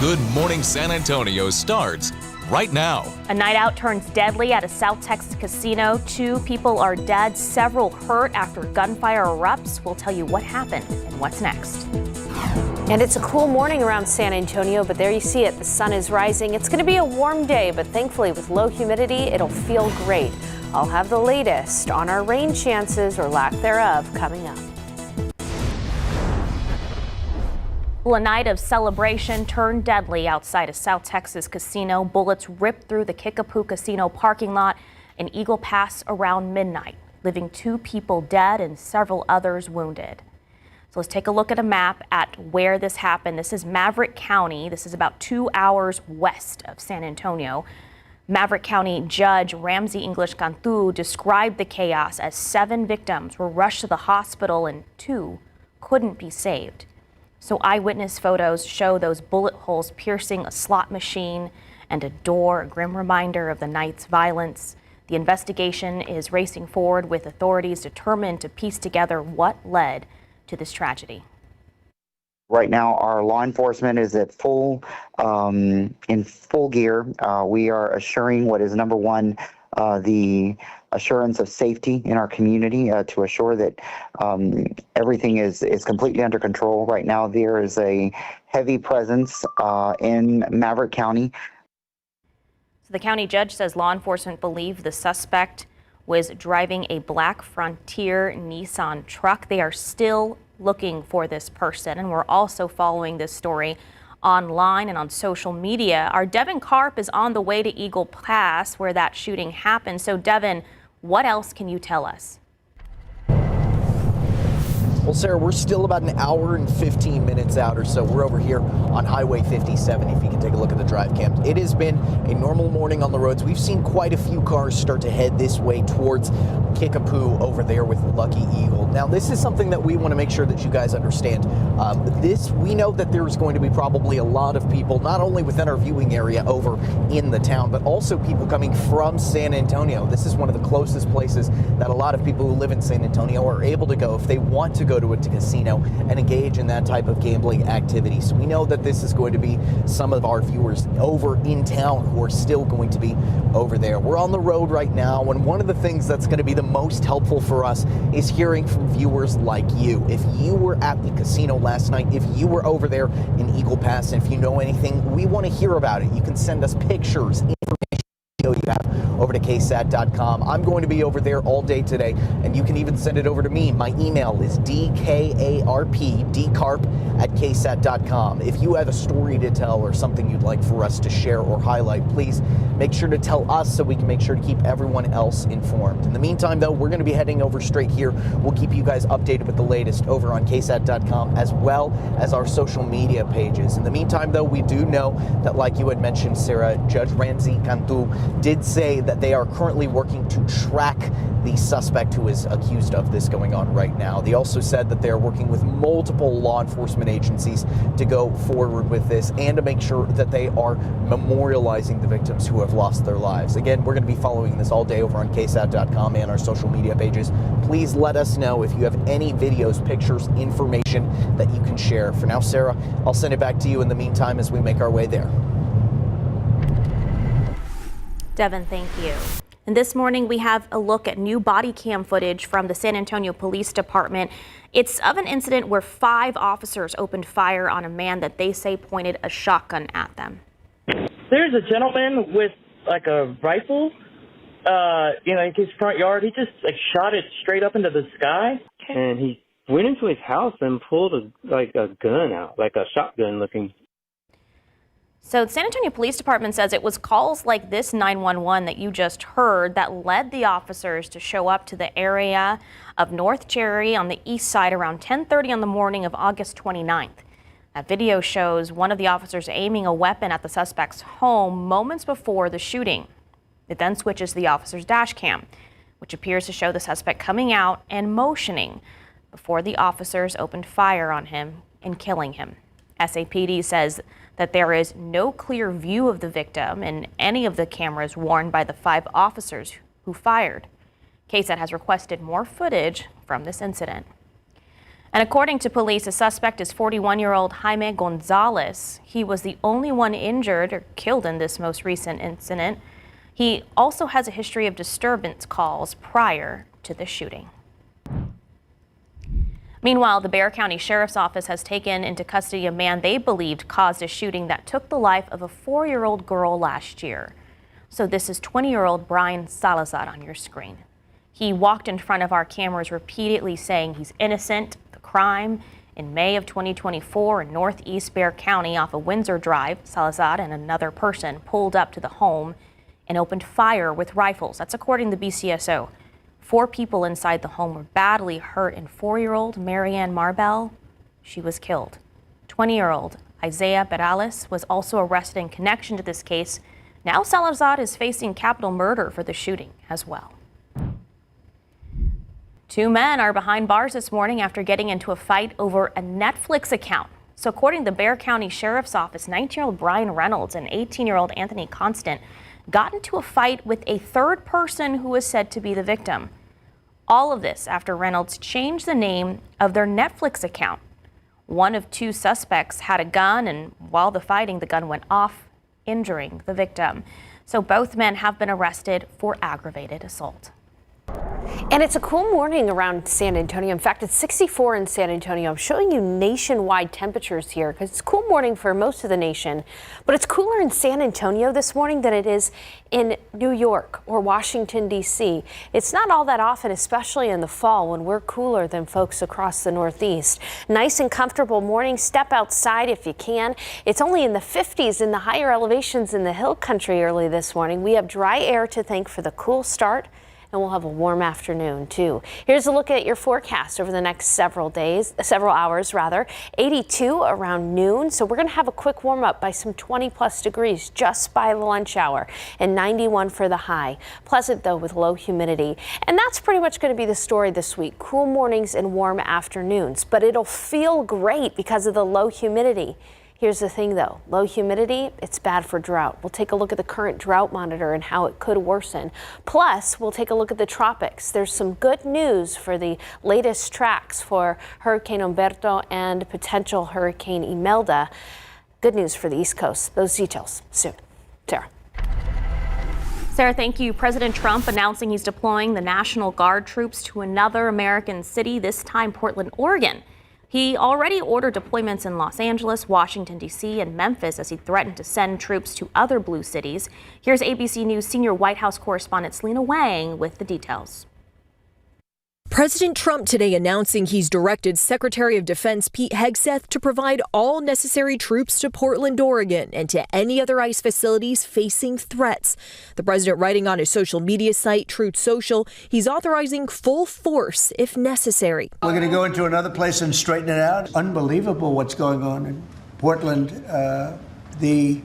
Good Morning San Antonio starts right now. A night out turns deadly at a South Texas casino. 2 people are dead, several hurt after gunfire erupts. We'll tell you what happened and what's next. And it's a cool morning around San Antonio, but there you see it. The sun is rising. It's going to be a warm day, but thankfully with low humidity, it'll feel great. I'll have the latest on our rain chances or lack thereof coming up. Well, a night of celebration turned deadly outside a South Texas casino. Bullets ripped through the Kickapoo Casino parking lot in Eagle Pass around midnight, leaving 2 people dead and several others wounded. So let's take a look at a map at where this happened. This is Maverick County. This is about 2 hours west of San Antonio. Maverick County Judge Ramsey English Cantu described the chaos as 7 victims were rushed to the hospital and 2 couldn't be saved. So eyewitness photos show those bullet holes piercing a slot machine and a door, a grim reminder of the night's violence. The investigation is racing forward with authorities determined to piece together what led to this tragedy. Right now, our law enforcement is at in full gear. We are assuring what is number one, the assurance of safety in our community to assure that everything is completely under control. Right now, there is a heavy presence in Maverick County. So the county judge says law enforcement believe the suspect was driving a black Frontier Nissan truck. They are still looking for this person, and we're also following this story online and on social media. Our Devin Karp is on the way to Eagle Pass where that shooting happened. So Devin, what else can you tell us? Well, Sarah, we're still about an hour and 15 minutes out or so. We're over here on Highway 57, if you can take a look at the drive cam. It has been a normal morning on the roads. We've seen quite a few cars start to head this way towards Kickapoo over there with Lucky Eagle. Now, this is something that we want to make sure that you guys understand. We know that there's going to be probably a lot of people, not only within our viewing area over in the town, but also people coming from San Antonio. This is one of the closest places that a lot of people who live in San Antonio are able to go if they want to go to a casino and engage in that type of gambling activity. So we know that this is going to be some of our viewers over in town who are still going to be over there. We're on the road right now, and one of the things that's going to be the most helpful for us is hearing from viewers like you. If you were at the casino last night, if you were over there in Eagle Pass, and if you know anything, we want to hear about it. You can send us pictures, information you have over to KSAT.com. I'm going to be over there all day today, and you can even send it over to me. My email is dkarp@ksat.com. If you have a story to tell or something you'd like for us to share or highlight, please make sure to tell us so we can make sure to keep everyone else informed. In the meantime, though, we're going to be heading over straight here. We'll keep you guys updated with the latest over on KSAT.com as well as our social media pages. In the meantime, though, we do know that, like you had mentioned, Sarah, Judge Ramsey Cantu did say that they are currently working to track the suspect who is accused of this going on right now. They also said that they're working with multiple law enforcement agencies to go forward with this and to make sure that they are memorializing the victims who have lost their lives. Again, we're going to be following this all day over on KSAT.com and our social media pages. Please let us know if you have any videos, pictures, information that you can share. For now, Sarah, I'll send it back to you in the meantime as we make our way there. Devin, thank you. And this morning we have a look at new body cam footage from the San Antonio Police Department. It's of an incident where 5 officers opened fire on a man that they say pointed a shotgun at them. There's a gentleman with like a rifle, in his front yard. He just shot it straight up into the sky, and he went into his house and pulled a gun out, like a shotgun looking. So the San Antonio Police Department says it was calls like this 911 that you just heard that led the officers to show up to the area of North Cherry on the east side around 10:30 on the morning of August 29th. That video shows one of the officers aiming a weapon at the suspect's home moments before the shooting. It then switches to the officer's dash cam, which appears to show the suspect coming out and motioning before the officers opened fire on him and killing him. SAPD says that there is no clear view of the victim in any of the cameras worn by the 5 officers who fired. KSAT has requested more footage from this incident. And according to police, a suspect is 41-year-old Jaime Gonzalez. He was the only one injured or killed in this most recent incident. He also has a history of disturbance calls prior to the shooting. Meanwhile, the Bexar County Sheriff's Office has taken into custody a man they believed caused a shooting that took the life of a 4-year-old girl last year. So this is 20-year-old Brian Salazar on your screen. He walked in front of our cameras repeatedly saying he's innocent of the crime. In May of 2024 in northeast Bexar County off of Windsor Drive, Salazar and another person pulled up to the home and opened fire with rifles. That's according to the BCSO. 4 people inside the home were badly hurt, and 4-year-old Marianne Marbell, she was killed. 20-year-old Isaiah Perales was also arrested in connection to this case. Now Salazar is facing capital murder for the shooting as well. 2 men are behind bars this morning after getting into a fight over a Netflix account. So according to the Bexar County Sheriff's Office, 19-year-old Brian Reynolds and 18-year-old Anthony Constant got into a fight with a third person who was said to be the victim. All of this after Reynolds changed the name of their Netflix account. One of 2 suspects had a gun, and while the fighting, the gun went off, injuring the victim. So both men have been arrested for aggravated assault. And it's a cool morning around San Antonio. In fact, it's 64 in San Antonio. I'm showing you nationwide temperatures here because it's a cool morning for most of the nation. But it's cooler in San Antonio this morning than it is in New York or Washington, D.C. It's not all that often, especially in the fall when we're cooler than folks across the Northeast. Nice and comfortable morning. Step outside if you can. It's only in the 50s in the higher elevations in the hill country early this morning. We have dry air to thank for the cool start. And we'll have a warm afternoon too. Here's a look at your forecast over the next several hours. 82 around noon. So we're going to have a quick warm up by some 20+ degrees just by the lunch hour, and 91 for the high. Pleasant though with low humidity. And that's pretty much going to be the story this week. Cool mornings and warm afternoons, but it'll feel great because of the low humidity. Here's the thing though, low humidity, it's bad for drought. We'll take a look at the current drought monitor and how it could worsen. Plus, we'll take a look at the tropics. There's some good news for the latest tracks for Hurricane Humberto and potential Hurricane Imelda. Good news for the East Coast. Those details soon. Sarah. Sarah, thank you. President Trump announcing he's deploying the National Guard troops to another American city, this time Portland, Oregon. He already ordered deployments in Los Angeles, Washington, D.C., and Memphis as he threatened to send troops to other blue cities. Here's ABC News senior White House correspondent Selena Wang with the details. President Trump today announcing he's directed Secretary of Defense Pete Hegseth to provide all necessary troops to Portland, Oregon, and to any other ICE facilities facing threats. The president writing on his social media site, Truth Social, he's authorizing full force if necessary. We're going to go into another place and straighten it out. Unbelievable what's going on in Portland. The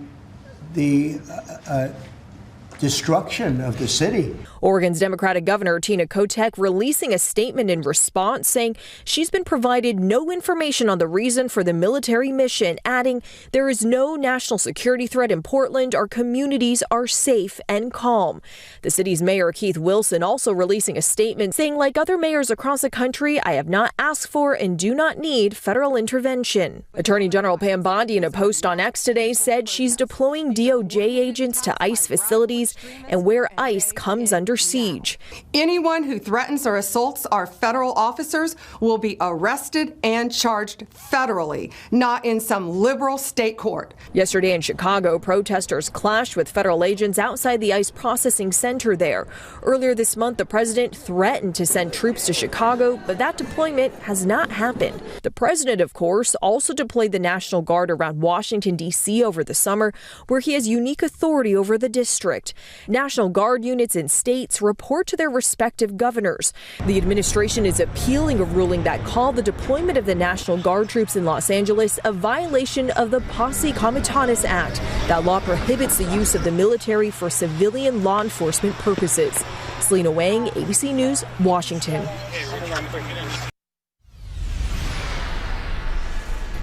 destruction of the city. Oregon's Democratic Governor Tina Kotek releasing a statement in response saying she's been provided no information on the reason for the military mission, adding there is no national security threat in Portland. Our communities are safe and calm. The city's mayor Keith Wilson also releasing a statement saying, like other mayors across the country, I have not asked for and do not need federal intervention. Attorney General Pam Bondi in a post on X today said she's deploying DOJ agents to ICE facilities and where ICE comes under siege. Anyone who threatens or assaults our federal officers will be arrested and charged federally, not in some liberal state court. Yesterday in Chicago, protesters clashed with federal agents outside the ICE processing center there. Earlier this month, the president threatened to send troops to Chicago, but that deployment has not happened. The president, of course, also deployed the National Guard around Washington, D.C. over the summer, where he has unique authority over the district. National Guard units in states report to their respective governors. The administration is appealing a ruling that called the deployment of the National Guard troops in Los Angeles a violation of the Posse Comitatus Act. That law prohibits the use of the military for civilian law enforcement purposes. Selena Wang, ABC News, Washington.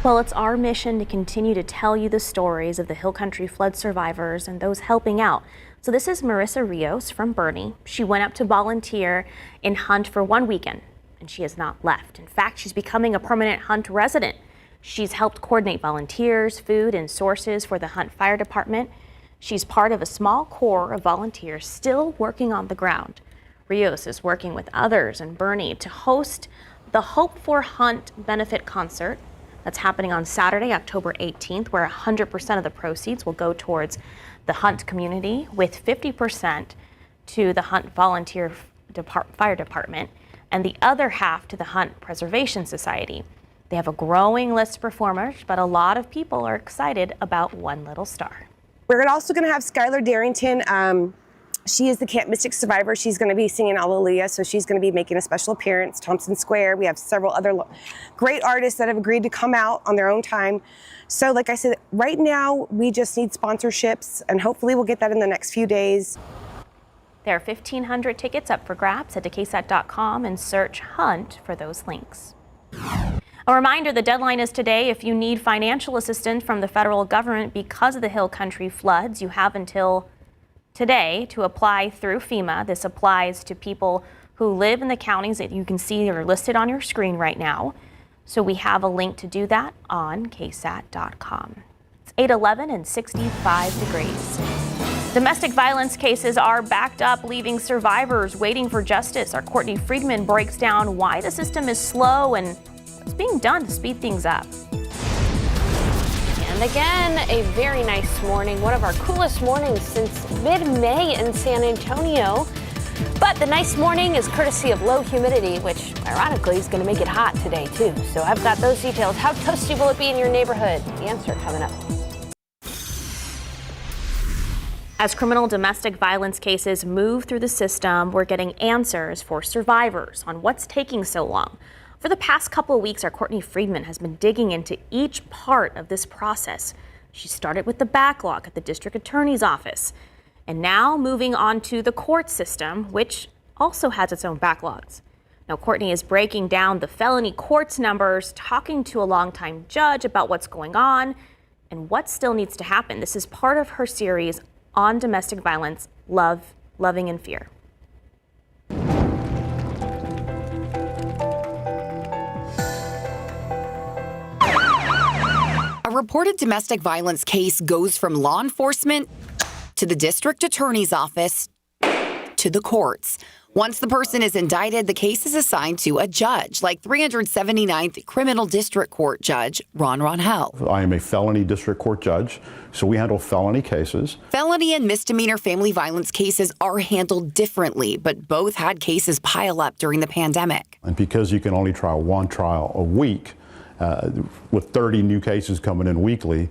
Well, it's our mission to continue to tell you the stories of the Hill Country flood survivors and those helping out. So this is Marissa Rios from Bernie. She went up to volunteer in Hunt for one weekend. and she has not left. In fact, she's becoming a permanent Hunt resident. She's helped coordinate volunteers, food, and sources for the Hunt Fire Department. She's part of a small corps of volunteers still working on the ground. Rios is working with others and Bernie to host the Hope for Hunt benefit concert that's happening on Saturday, October 18th, where 100% of the proceeds will go towards the Hunt community, with 50% to the Hunt Volunteer Fire Department and the other half to the Hunt Preservation Society. They have a growing list of performers, but a lot of people are excited about One Little Star. We're also going to have Skylar Darrington. She is the Camp Mystic survivor. She's going to be singing Alleluia, so she's going to be making a special appearance. Thompson Square. We have several other great artists that have agreed to come out on their own time. So like I said, right now we just need sponsorships, and hopefully we'll get that in the next few days. There are 1,500 tickets up for grabs. Head to KSAT.com and search Hunt for those links. A reminder, the deadline is today. If you need financial assistance from the federal government because of the Hill Country floods, you have until today to apply through FEMA. This applies to people who live in the counties that you can see are listed on your screen right now. So we have a link to do that on KSAT.com. It's 8:11 and 65 degrees. Domestic violence cases are backed up, leaving survivors waiting for justice. Our Courtney Friedman breaks down why the system is slow and what's being done to speed things up. And again, a very nice morning. One of our coolest mornings since mid-May in San Antonio. But the nice morning is courtesy of low humidity, which ironically is going to make it hot today too. So I've got those details. How toasty will it be in your neighborhood? The answer coming up. As criminal domestic violence cases move through the system, we're getting answers for survivors on what's taking so long. For the past couple of weeks, our Courtney Friedman has been digging into each part of this process. She started with the backlog at the district attorney's office, and now moving on to the court system, which also has its own backlogs. Now, Courtney is breaking down the felony courts numbers, talking to a longtime judge about what's going on and what still needs to happen. This is part of her series on domestic violence, Loving in Fear. A reported domestic violence case goes from law enforcement to the district attorney's office to the courts. Once the person is indicted, the case is assigned to a judge, like 379th Criminal District Court Judge Ron Ronhell. I am a felony district court judge, so we handle felony cases. Felony and misdemeanor family violence cases are handled differently, but both had cases pile up during the pandemic. And because you can only try one trial a week, with 30 new cases coming in weekly,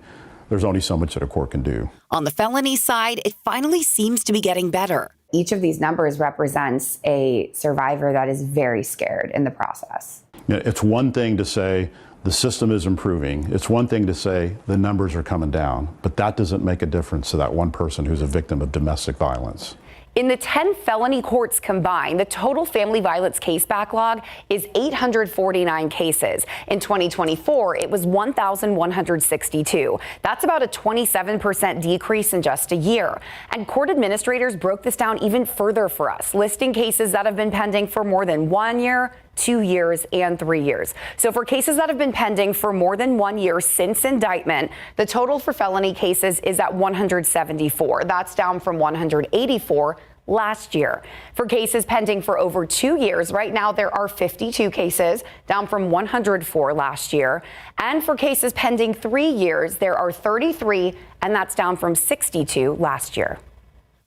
there's only so much that a court can do. On the felony side, it finally seems to be getting better. Each of these numbers represents a survivor that is very scared in the process. It's one thing to say the system is improving. It's one thing to say the numbers are coming down, but that doesn't make a difference to that one person who's a victim of domestic violence. In the 10 felony courts combined, the total family violence case backlog is 849 cases. In 2024, it was 1,162. That's about a 27% decrease in just a year. And court administrators broke this down even further for us, listing cases that have been pending for more than 1 year, 2 years, and 3 years. So for cases that have been pending for more than 1 year since indictment, the total for felony cases is at 174. That's down from 184 last year. For cases pending for over 2 years, right now there are 52 cases, down from 104 last year. And for cases pending 3 years, there are 33, and that's down from 62 last year.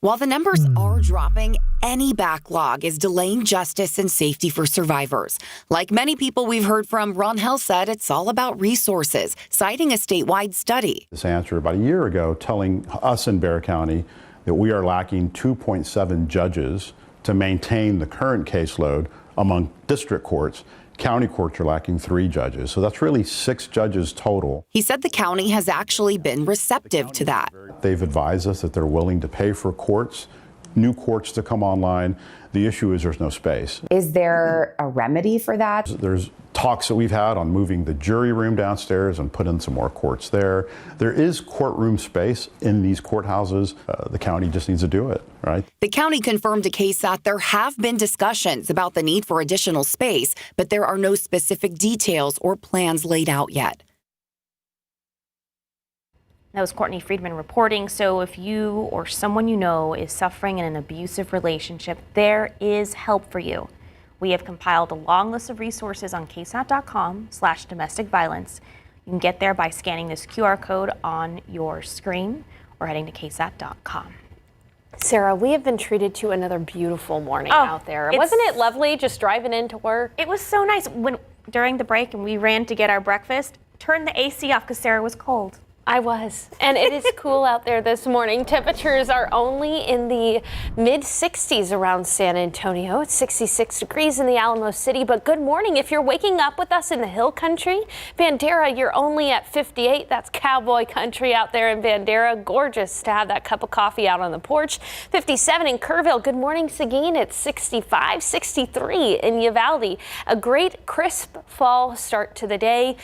While the numbers are dropping, any backlog is delaying justice and safety for survivors. Like many people we've heard from, Ron Hell said it's all about resources, citing a statewide study. This answer about a year ago telling us in Bexar County that we are lacking 2.7 judges to maintain the current caseload among district courts. County courts are lacking 3 judges, so that's really 6 judges total. He said the county has actually been receptive to that. They've advised us that they're willing to pay for courts, new courts to come online. The issue is there's no space. Is there a remedy for that? There's talks that we've had on moving the jury room downstairs and put in some more courts there. There is courtroom space in these courthouses. The county just needs to do it, right? The county confirmed to KSAT there have been discussions about the need for additional space, but there are no specific details or plans laid out yet. That was Courtney Friedman reporting. So if you or someone you know is suffering in an abusive relationship, there is help for you. We have compiled a long list of resources on ksat.com/domestic violence. You can get there by scanning this QR code on your screen or heading to ksat.com. Sarah, we have been treated to another beautiful morning out there. Wasn't it lovely just driving into work? It was so nice. During the break and we ran to get our breakfast, turned the AC off because Sarah was cold. I was. And it is cool out there this morning. Temperatures are only in the mid-60s around San Antonio. It's 66 degrees in the Alamo City. But good morning. If you're waking up with us in the Hill Country, Bandera, you're only at 58. That's cowboy country out there in Bandera. Gorgeous to have that cup of coffee out on the porch. 57 in Kerrville. Good morning, Seguin. It's 65, 63 in Uvalde. A great crisp fall start to the day.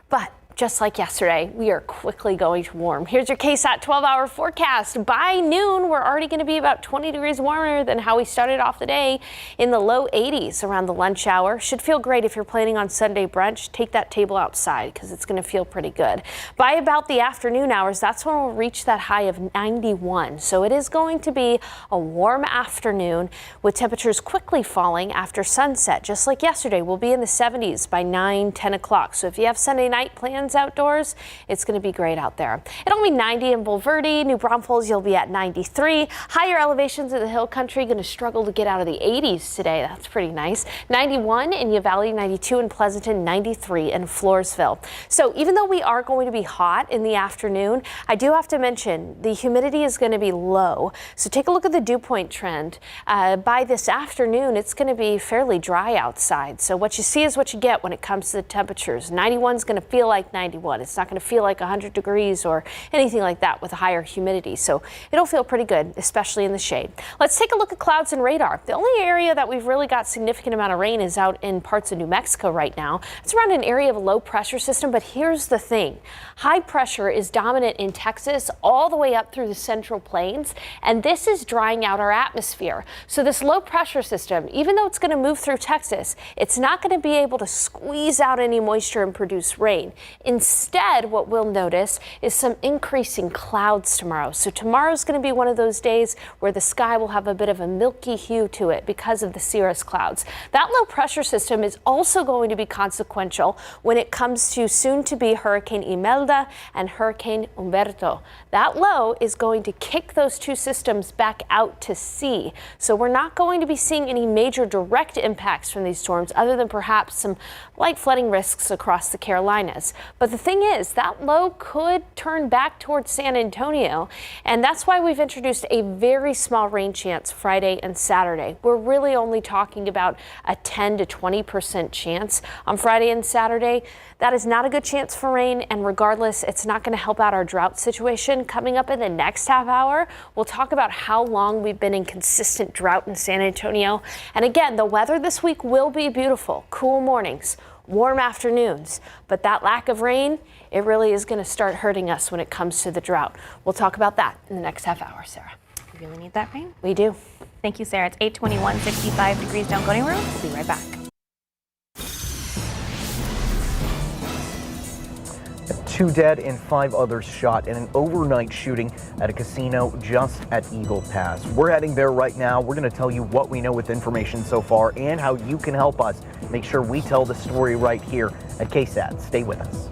But just like yesterday, we are quickly going to warm. Here's your KSAT 12-hour forecast. By noon, we're already going to be about 20 degrees warmer than how we started off the day, in the low 80s around the lunch hour. Should feel great if you're planning on Sunday brunch. Take that table outside because it's going to feel pretty good. By about the afternoon hours, that's when we'll reach that high of 91. So it is going to be a warm afternoon with temperatures quickly falling after sunset. Just like yesterday, we'll be in the 70s by 9, 10 o'clock. So if you have Sunday night plans outdoors, it's going to be great out there. It'll be 90 in Bulverde, New Braunfels, you'll be at 93. Higher elevations of the Hill Country going to struggle to get out of the 80s today. That's pretty nice. 91 in Uvalde, 92 in Pleasanton, 93 in Floresville. So even though we are going to be hot in the afternoon, I do have to mention the humidity is going to be low. So take a look at the dew point trend. By this afternoon, it's going to be fairly dry outside. So what you see is what you get when it comes to the temperatures. 91 is going to feel like 91. It's not going to feel like 100 degrees or anything like that with a higher humidity. So it'll feel pretty good, especially in the shade. Let's take a look at clouds and radar. The only area that we've really got significant amount of rain is out in parts of New Mexico right now. It's around an area of a low pressure system, but here's the thing. High pressure is dominant in Texas all the way up through the Central Plains, and this is drying out our atmosphere. So this low pressure system, even though it's going to move through Texas, it's not going to be able to squeeze out any moisture and produce rain. Instead, what we'll notice is some increasing clouds tomorrow. So tomorrow's going to be one of those days where the sky will have a bit of a milky hue to it because of the cirrus clouds. That low pressure system is also going to be consequential when it comes to soon to be Hurricane Imelda and Hurricane Humberto. That low is going to kick those two systems back out to sea. So we're not going to be seeing any major direct impacts from these storms other than perhaps some light flooding risks across the Carolinas. But the thing is, that low could turn back towards San Antonio, and that's why we've introduced a very small rain chance Friday and Saturday. We're really only talking about a 10 to 20% chance on Friday and Saturday. That is not a good chance for rain, and regardless, it's not going to help out our drought situation. Coming up in the next half hour, we'll talk about how long we've been in consistent drought in San Antonio. And again, the weather this week will be beautiful. Cool mornings, warm afternoons, but that lack of rain, it really is going to start hurting us when it comes to the drought. We'll talk about that in the next half hour, Sarah. We really need that rain? We do. Thank you, Sarah. It's 8:21, 65 degrees. Don't go anywhere. We'll be right back. Two dead and 5 others shot in an overnight shooting at a casino just at Eagle Pass. We're heading there right now. We're going to tell you what we know with information so far and how you can help us make sure we tell the story right here at KSAT. Stay with us.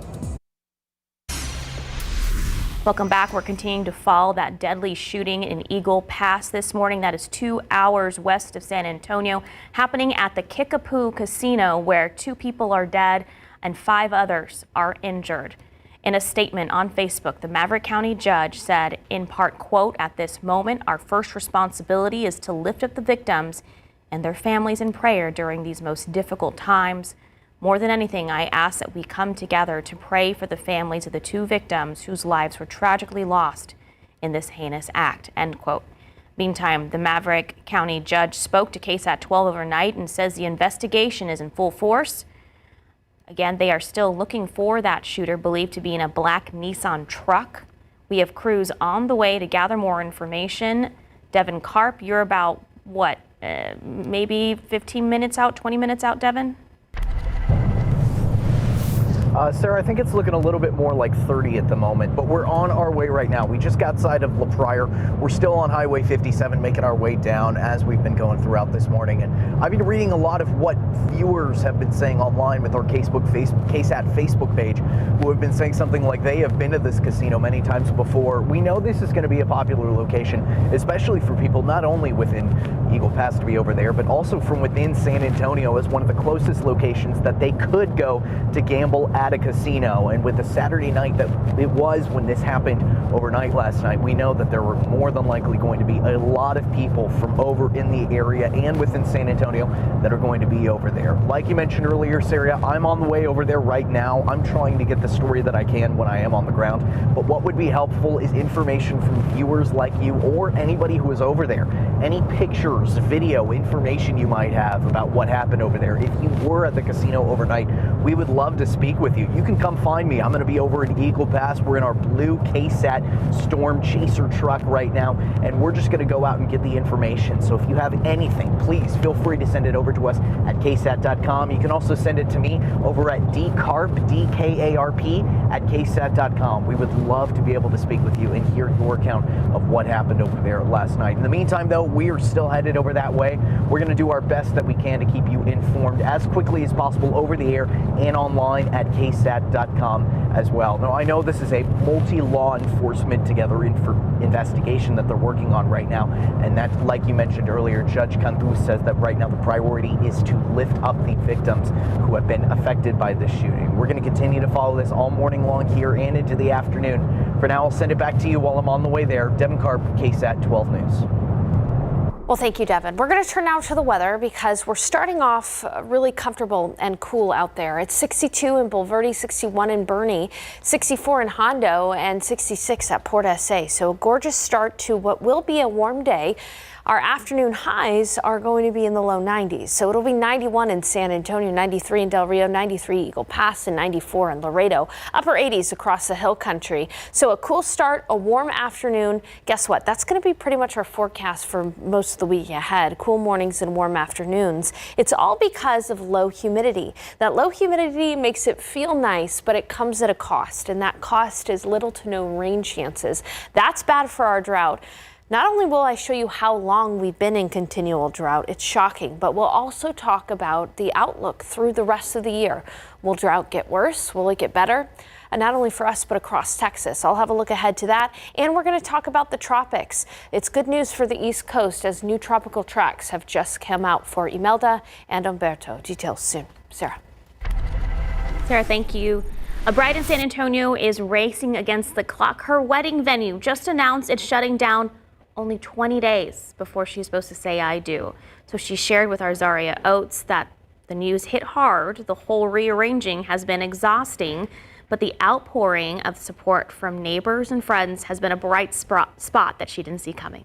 Welcome back. We're continuing to follow that deadly shooting in Eagle Pass this morning. That is 2 hours west of San Antonio, happening at the Kickapoo Casino, where 2 people are dead and 5 others are injured. In a statement on Facebook, the Maverick County judge said, in part, quote, "At this moment, our first responsibility is to lift up the victims and their families in prayer during these most difficult times. More than anything, I ask that we come together to pray for the families of the 2 victims whose lives were tragically lost in this heinous act," end quote. Meantime, the Maverick County judge spoke to KSAT 12 overnight and says the investigation is in full force. Again, they are still looking for that shooter, believed to be in a black Nissan truck. We have crews on the way to gather more information. Devin Karp, you're about, what, maybe 15 minutes out, 20 minutes out, Devin? Sarah, I think it's looking a little bit more like 30 at the moment, but we're on our way right now. We just got outside of La Pryor. We're still on Highway 57, making our way down as we've been going throughout this morning. And I've been reading a lot of what viewers have been saying online with our KSAT Facebook page, who have been saying something like they have been to this casino many times before. We know this is going to be a popular location, especially for people not only within Eagle Pass to be over there, but also from within San Antonio as one of the closest locations that they could go to gamble at a casino. And with the Saturday night that it was when this happened overnight last night, we know that there were more than likely going to be a lot of people from over in the area and within San Antonio that are going to be over there. Like you mentioned earlier, Sarah, I'm on the way over there right now. I'm trying to get the story that I can when I am on the ground. But what would be helpful is information from viewers like you or anybody who is over there. Any pictures, video, information you might have about what happened over there. If you were at the casino overnight, we would love to speak with you. You can come find me. I'm going to be over in Eagle Pass. We're in our blue KSAT Storm Chaser truck right now, and we're just going to go out and get the information. So if you have anything, please feel free to send it over to us at ksat.com. You can also send it to me over at dkarp, D-K-A-R-P, at ksat.com. We would love to be able to speak with you and hear your account of what happened over there last night. In the meantime, though, we are still headed over that way. We're going to do our best that we can to keep you informed as quickly as possible over the air and online at ksat.com as well. Now, I know this is a multi-law enforcement together investigation that they're working on right now, and that, like you mentioned earlier, Judge Cantu says that right now the priority is to lift up the victims who have been affected by this shooting. We're going to continue to follow this all morning long here and into the afternoon. For now, I'll send it back to you while I'm on the way there. Devin Karp, KSAT 12 News. Well, thank you, Devin. We're going to turn now to the weather because we're starting off really comfortable and cool out there. It's 62 in Bulverde, 61 in Bernie, 64 in Hondo, and 66 at Port SA. So a gorgeous start to what will be a warm day. Our afternoon highs are going to be in the low 90s. So it'll be 91 in San Antonio, 93 in Del Rio, 93 Eagle Pass, and 94 in Laredo. Upper 80s across the hill country. So a cool start, a warm afternoon. Guess what? That's going to be pretty much our forecast for most of the week ahead. Cool mornings and warm afternoons. It's all because of low humidity. That low humidity makes it feel nice, but it comes at a cost. And that cost is little to no rain chances. That's bad for our drought. Not only will I show you how long we've been in continual drought, it's shocking, but we'll also talk about the outlook through the rest of the year. Will drought get worse? Will it get better? And not only for us, but across Texas. I'll have a look ahead to that. And we're going to talk about the tropics. It's good news for the East Coast as new tropical tracks have just come out for Imelda and Umberto. Details soon. Sarah. Sarah, thank you. A bride in San Antonio is racing against the clock. Her wedding venue just announced it's shutting down only 20 days before she's supposed to say I do. So she shared with our Zaria Oates that the news hit hard. The whole rearranging has been exhausting, but the outpouring of support from neighbors and friends has been a bright spot that she didn't see coming.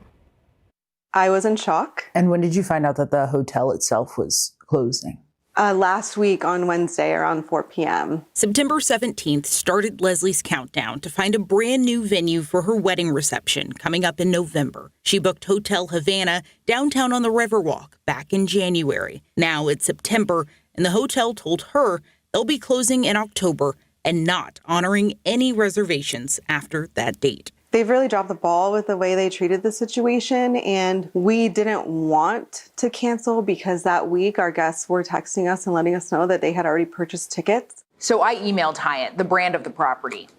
I was in shock. And when did you find out that the hotel itself was closing? Last week on Wednesday around 4 p.m. September 17th started Leslie's countdown to find a brand new venue for her wedding reception coming up in November. She booked Hotel Havana downtown on the Riverwalk back in January. Now it's September, and the hotel told her they'll be closing in October and not honoring any reservations after that date. They've really dropped the ball with the way they treated the situation, and we didn't want to cancel because that week our guests were texting us and letting us know that they had already purchased tickets. So I emailed Hyatt, the brand of the property,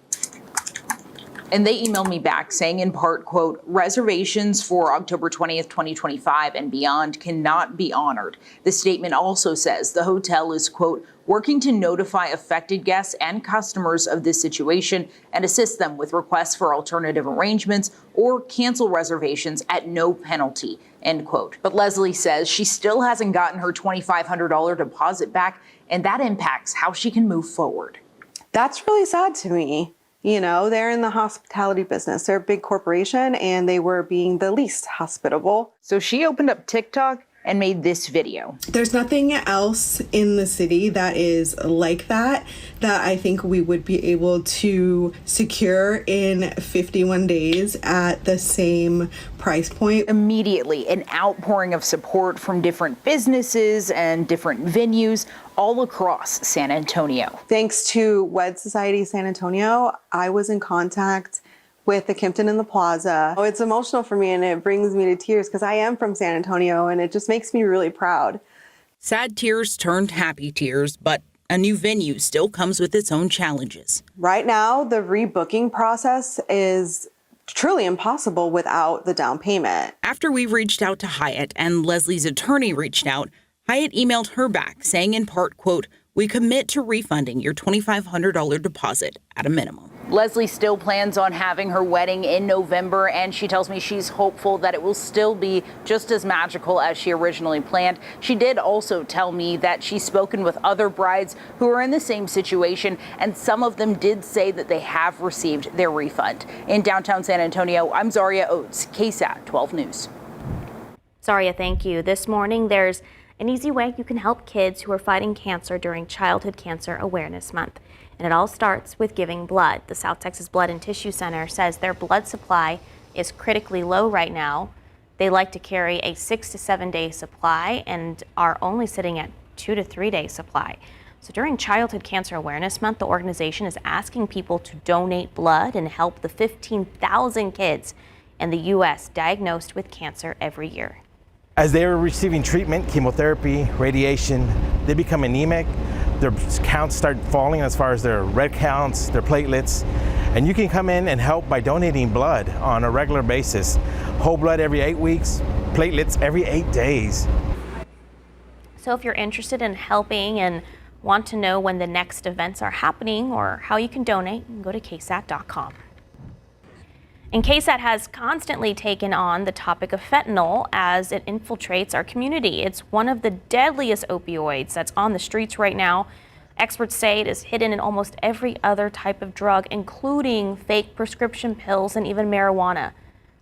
and they emailed me back saying in part, quote, reservations for October 20th, 2025 and beyond cannot be honored. The statement also says the hotel is, quote, working to notify affected guests and customers of this situation and assist them with requests for alternative arrangements or cancel reservations at no penalty, end quote. But Leslie says she still hasn't gotten her $2,500 deposit back, and that impacts how she can move forward. That's really sad to me. You know, they're in the hospitality business. They're a big corporation and they were being the least hospitable. So she opened up TikTok and made this video. There's nothing else in the city that is like that I think we would be able to secure in 51 days at the same price point. Immediately, an outpouring of support from different businesses and different venues all across San Antonio. Thanks to Wed Society San Antonio, I was in contact with the Kimpton and the Plaza. Oh, it's emotional for me and it brings me to tears because I am from San Antonio and it just makes me really proud. Sad tears turned happy tears, but a new venue still comes with its own challenges. Right now, the rebooking process is truly impossible without the down payment. After we reached out to Hyatt and Leslie's attorney reached out, Hyatt emailed her back saying in part, quote, "We commit to refunding your $2,500 deposit at a minimum." Leslie still plans on having her wedding in November, and she tells me she's hopeful that it will still be just as magical as she originally planned. She did also tell me that she's spoken with other brides who are in the same situation, and some of them did say that they have received their refund. In downtown San Antonio, I'm Zaria Oates, KSAT 12 News. Zaria, thank you. This morning, there's an easy way you can help kids who are fighting cancer during Childhood Cancer Awareness Month. And it all starts with giving blood. The South Texas Blood and Tissue Center says their blood supply is critically low right now. They like to carry a 6 to 7 day supply and are only sitting at 2 to 3 day supply. So during Childhood Cancer Awareness Month, the organization is asking people to donate blood and help the 15,000 kids in the U.S. diagnosed with cancer every year. As they are receiving treatment, chemotherapy, radiation, they become anemic. Their counts start falling as far as their red counts, their platelets. And you can come in and help by donating blood on a regular basis. Whole blood every 8 weeks, platelets every 8 days. So if you're interested in helping and want to know when the next events are happening or how you can donate, you can go to KSAT.com. And KSAT has constantly taken on the topic of fentanyl as it infiltrates our community. It's one of the deadliest opioids that's on the streets right now. Experts say it is hidden in almost every other type of drug, including fake prescription pills and even marijuana.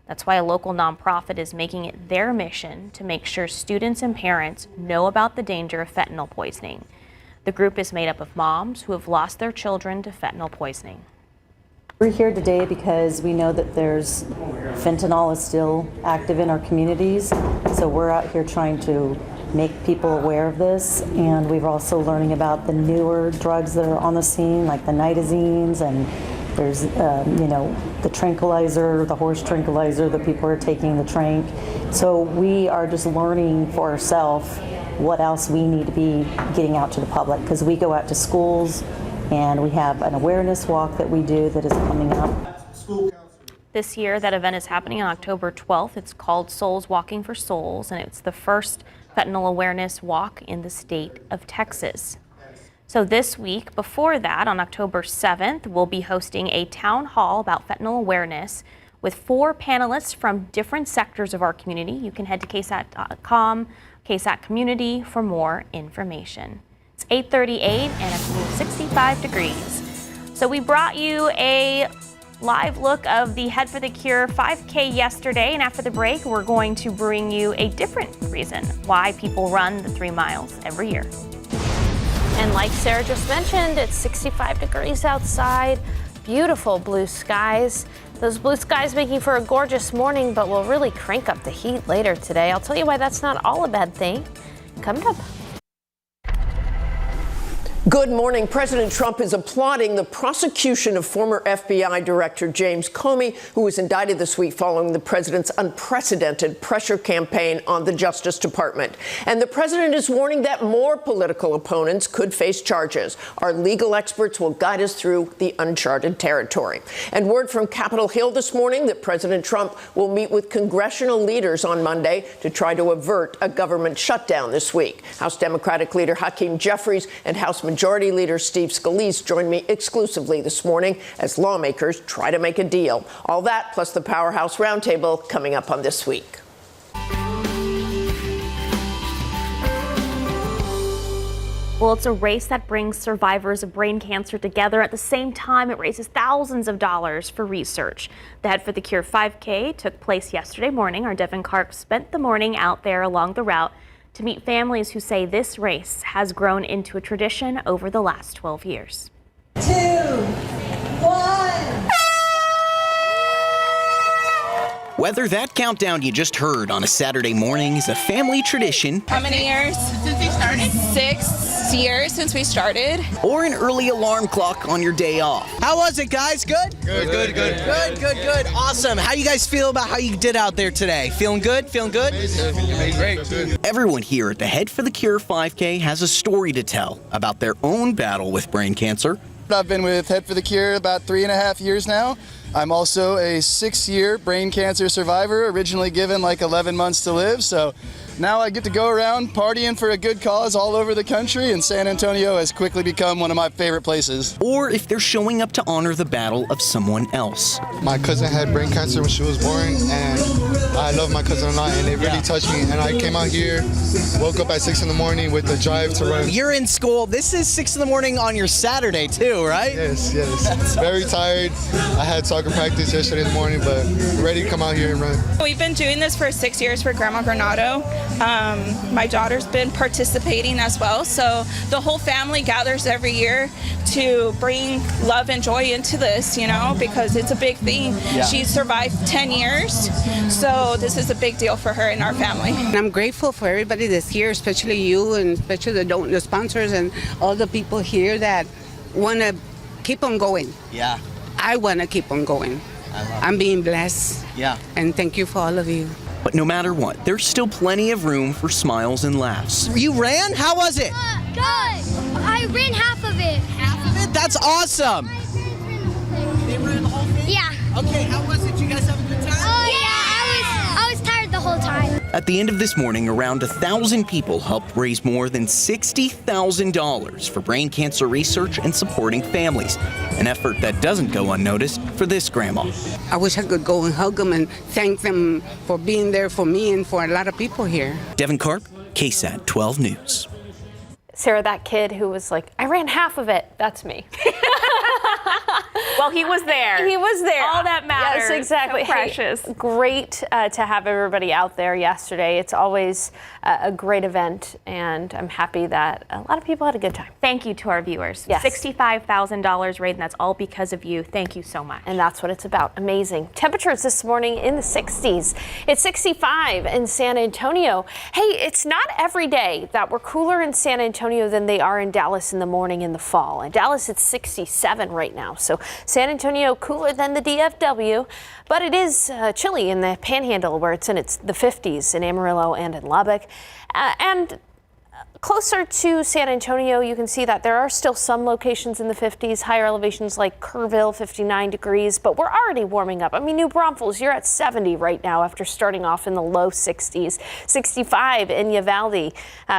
That's why a local nonprofit is making it their mission to make sure students and parents know about the danger of fentanyl poisoning. The group is made up of moms who have lost their children to fentanyl poisoning. We're here today because we know that there's fentanyl is still active in our communities. So we're out here trying to make people aware of this. And we're also learning about the newer drugs that are on the scene, like the nitazines, and there's, the tranquilizer, the horse tranquilizer that people are taking, the tranq. So we are just learning for ourselves what else we need to be getting out to the public, because we go out to schools, and we have an awareness walk that we do that is coming up. This year, that event is happening on October 12th. It's called Souls Walking for Souls, and it's the first fentanyl awareness walk in the state of Texas. So this week, before that, on October 7th, we'll be hosting a town hall about fentanyl awareness with 4 panelists from different sectors of our community. You can head to KSAT.com, KSAT Community for more information. It's 8:38 and it's 65 degrees. So we brought you a live look of the Head for the Cure 5K yesterday, and after the break, we're going to bring you a different reason why people run the 3 miles every year. And like Sarah just mentioned, it's 65 degrees outside, beautiful blue skies. Those blue skies making for a gorgeous morning, but will really crank up the heat later today. I'll tell you why that's not all a bad thing. Coming up. Good morning. President Trump is applauding the prosecution of former FBI Director James Comey, who was indicted this week following the president's unprecedented pressure campaign on the Justice Department. And the president is warning that more political opponents could face charges. Our legal experts will guide us through the uncharted territory. And word from Capitol Hill this morning that President Trump will meet with congressional leaders on Monday to try to avert a government shutdown this week. House Democratic leader Hakeem Jeffries and House Majority Leader Steve Scalise joined me exclusively this morning as lawmakers try to make a deal. All that plus the Powerhouse Roundtable coming up on This Week. Well, it's a race that brings survivors of brain cancer together. At the same time, it raises thousands of dollars for research. The Head for the Cure 5K took place yesterday morning. Our Devin Karp spent the morning out there along the route to meet families who say this race has grown into a tradition over the last 12 years. 2, 1. Whether that countdown you just heard on a Saturday morning is a family tradition. How many years? Since we started? 6 years since we started. Or an early alarm clock on your day off. How was it, guys? Good? Good. Awesome. How you guys feel about how you did out there today? Feeling good? Feeling good? Great. Everyone here at the Head for the Cure 5K has a story to tell about their own battle with brain cancer. I've been with Head for the Cure about 3.5 years now. I'm also a 6-year brain cancer survivor, originally given like 11 months to live. So now I get to go around partying for a good cause all over the country, and San Antonio has quickly become one of my favorite places. Or if they're showing up to honor the battle of someone else. My cousin had brain cancer when she was born, and I love my cousin a lot, and it really touched me. And I came out here, woke up at 6 in the morning with the drive to run. You're in school. This is 6 in the morning on your Saturday too, right? Yes. Very tired. I had soccer practice yesterday in the morning, but ready to come out here and run. We've been doing this for 6 years for Grandma Granado. My daughter's been participating as well, so the whole family gathers every year to bring love and joy into this, because it's a big thing. Yeah. She survived 10 years, so this is a big deal for her and our family. And I'm grateful for everybody that's here, especially you, and especially the sponsors and all the people here that want to keep on going. Yeah. I want to keep on going. I'm being blessed. Yeah. And thank you for all of you. But no matter what, there's still plenty of room for smiles and laughs. You ran? How was it? Good. I ran half of it. Half of it? That's awesome. They ran the whole thing? Yeah. Okay, how was it? You guys have a good time? Oh, yeah. I was tired the whole time. At the end of this morning, around 1,000 people helped raise more than $60,000 for brain cancer research and supporting families. An effort that doesn't go unnoticed for this grandma. I wish I could go and hug them and thank them for being there for me and for a lot of people here. Devin Karp, KSAT 12 News. Sarah, that kid who was like, I ran half of it, that's me. Well, he was there. He was there. All that matters. Yes, exactly. So precious. Hey, great to have everybody out there yesterday. It's always a great event, and I'm happy that a lot of people had a good time. Thank you to our viewers. Yes. $65,000 raised, and that's all because of you. Thank you so much. And that's what it's about. Amazing. Temperatures this morning in the 60s. It's 65 in San Antonio. Hey, it's not every day that we're cooler in San Antonio than they are in Dallas in the morning in the fall. In Dallas, it's 67 right now. So San Antonio cooler than the DFW, but it is chilly in the Panhandle where it's in the 50s in Amarillo and in Lubbock. And closer to San Antonio, you can see that there are still some locations in the 50s, higher elevations like Kerrville, 59 degrees, but we're already warming up. I mean, New Braunfels, you're at 70 right now after starting off in the low 60s. 65 in Uvalde.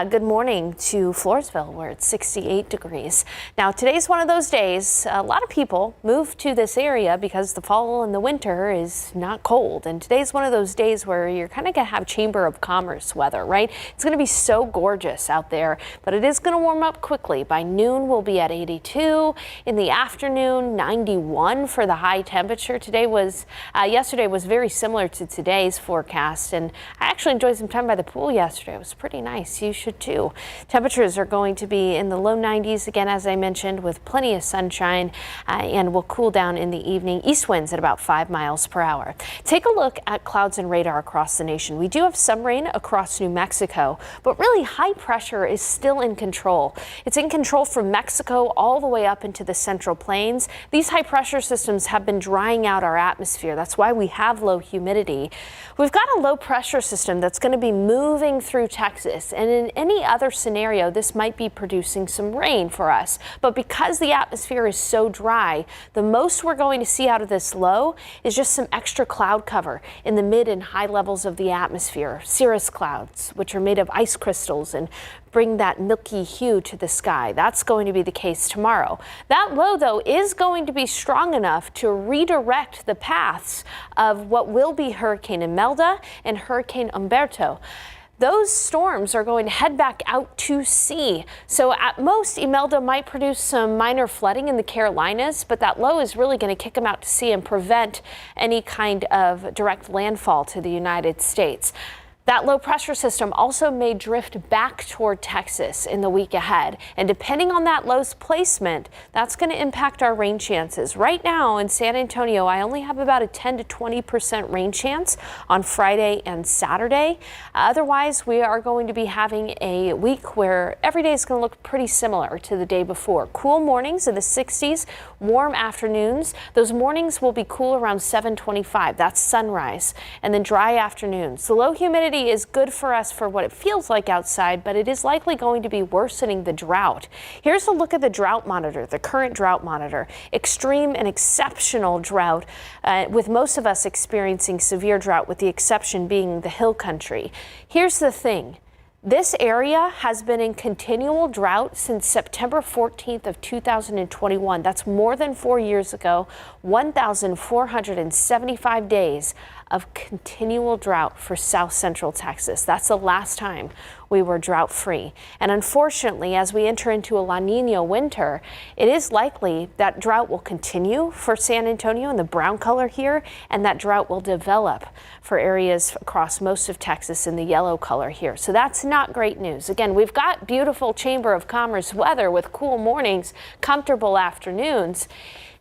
Good morning to Floresville, where it's 68 degrees. Now, today's one of those days. A lot of people move to this area because the fall and the winter is not cold. And today's one of those days where you're kind of going to have Chamber of Commerce weather, right? It's going to be so gorgeous out there, but it is going to warm up quickly. By noon, we'll be at 82. In the afternoon, 91 for the high temperature. Yesterday was very similar to today's forecast, and I actually enjoyed some time by the pool yesterday. It was pretty nice. You should too. Temperatures are going to be in the low 90s again, as I mentioned, with plenty of sunshine, and will cool down in the evening. East winds at about 5 miles per hour. Take a look at clouds and radar across the nation. We do have some rain across New Mexico, but really high pressure is still in control. It's in control from Mexico all the way up into the Central Plains. These high pressure systems have been drying out our atmosphere. That's why we have low humidity. We've got a low pressure system that's going to be moving through Texas, and in any other scenario, this might be producing some rain for us. But because the atmosphere is so dry, the most we're going to see out of this low is just some extra cloud cover in the mid and high levels of the atmosphere. Cirrus clouds, which are made of ice crystals and bring that milky hue to the sky. That's going to be the case tomorrow. That low, though, is going to be strong enough to redirect the paths of what will be Hurricane Imelda and Hurricane Umberto. Those storms are going to head back out to sea. So at most, Imelda might produce some minor flooding in the Carolinas, but that low is really going to kick them out to sea and prevent any kind of direct landfall to the United States. That low pressure system also may drift back toward Texas in the week ahead. And depending on that low's placement, that's going to impact our rain chances. Right now in San Antonio, I only have about a 10 to 20% rain chance on Friday and Saturday. Otherwise, we are going to be having a week where every day is going to look pretty similar to the day before. Cool mornings in the 60s, warm afternoons. Those mornings will be cool around 7:25. That's sunrise. And then dry afternoons. The low humidity is good for us for what it feels like outside, but it is likely going to be worsening the drought. Here's a look at the drought monitor, the current drought monitor. Extreme and exceptional drought, with most of us experiencing severe drought, with the exception being the hill country. Here's the thing. This area has been in continual drought since September 14th of 2021. That's more than 4 years ago. 1,475 days of continual drought for South Central Texas. That's the last time we were drought free. And unfortunately, as we enter into a La Nina winter, it is likely that drought will continue for San Antonio in the brown color here, and that drought will develop for areas across most of Texas in the yellow color here. So that's not great news. Again, we've got beautiful Chamber of Commerce weather with cool mornings, comfortable afternoons.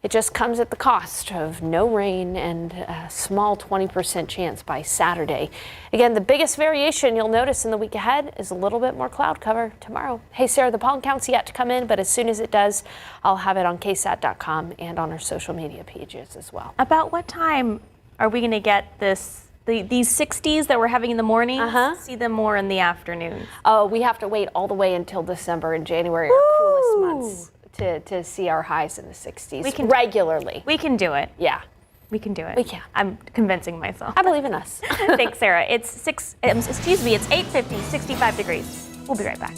It just comes at the cost of no rain and a small 20% chance by Saturday. Again, the biggest variation you'll notice in the week ahead is a little bit more cloud cover tomorrow. Hey, Sarah, the pollen count's yet to come in, but as soon as it does, I'll have it on KSAT.com and on our social media pages as well. About what time are we going to get these 60s that we're having in the morning? See them more in the afternoon. Oh, we have to wait all the way until December and January, our coolest months, to see our highs in the 60s regularly. We can do it. Yeah. We can do it. We can. I'm convincing myself. I believe in us. Thanks, Sarah. It's 8:50, 65 degrees. We'll be right back.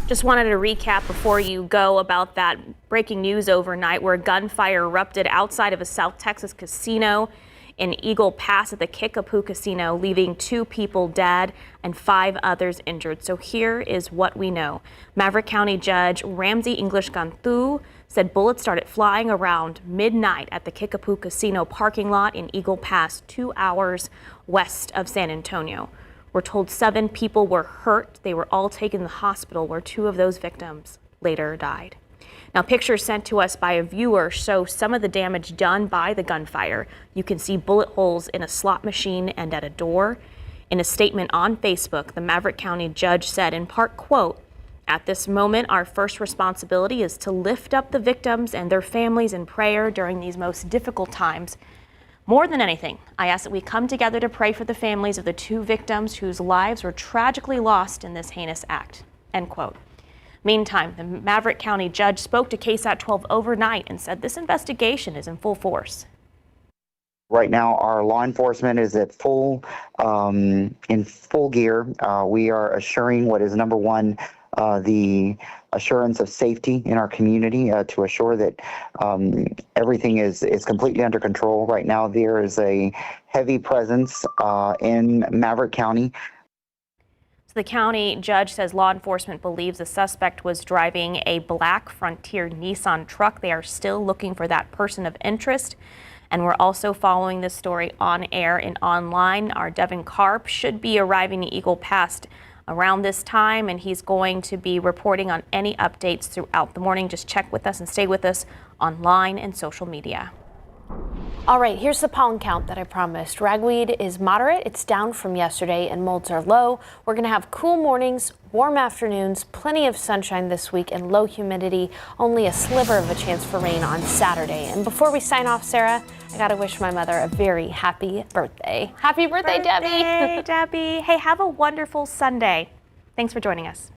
Just wanted to recap before you go about that breaking news overnight where gunfire erupted outside of a South Texas casino in Eagle Pass at the Kickapoo Casino, leaving 2 people dead and 5 others injured. So here is what we know. Maverick County Judge Ramsey English Gantu said bullets started flying around midnight at the Kickapoo Casino parking lot in Eagle Pass, 2 hours west of San Antonio. We're told 7 people were hurt. They were all taken to the hospital, where 2 of those victims later died. Now, pictures sent to us by a viewer show some of the damage done by the gunfire. You can see bullet holes in a slot machine and at a door. In a statement on Facebook, the Maverick County judge said, in part, quote, "At this moment, our first responsibility is to lift up the victims and their families in prayer during these most difficult times. More than anything, I ask that we come together to pray for the families of the 2 victims whose lives were tragically lost in this heinous act," end quote. Meantime, the Maverick County judge spoke to KSAT 12 overnight and said this investigation is in full force. Right now, our law enforcement is at in full gear. We are assuring what is number one, the assurance of safety in our community to assure that everything is completely under control. Right now, there is a heavy presence in Maverick County. The county judge says law enforcement believes the suspect was driving a black Frontier Nissan truck. They are still looking for that person of interest. And we're also following this story on air and online. Our Devin Karp should be arriving in Eagle Pass around this time, and he's going to be reporting on any updates throughout the morning. Just check with us and stay with us online and social media. All right, here's the pollen count that I promised. Ragweed is moderate. It's down from yesterday, and molds are low. We're going to have cool mornings, warm afternoons, plenty of sunshine this week, and low humidity. Only a sliver of a chance for rain on Saturday. And before we sign off, Sarah, I got to wish my mother a very happy birthday. Happy birthday, Debbie. Debbie. Hey, have a wonderful Sunday. Thanks for joining us.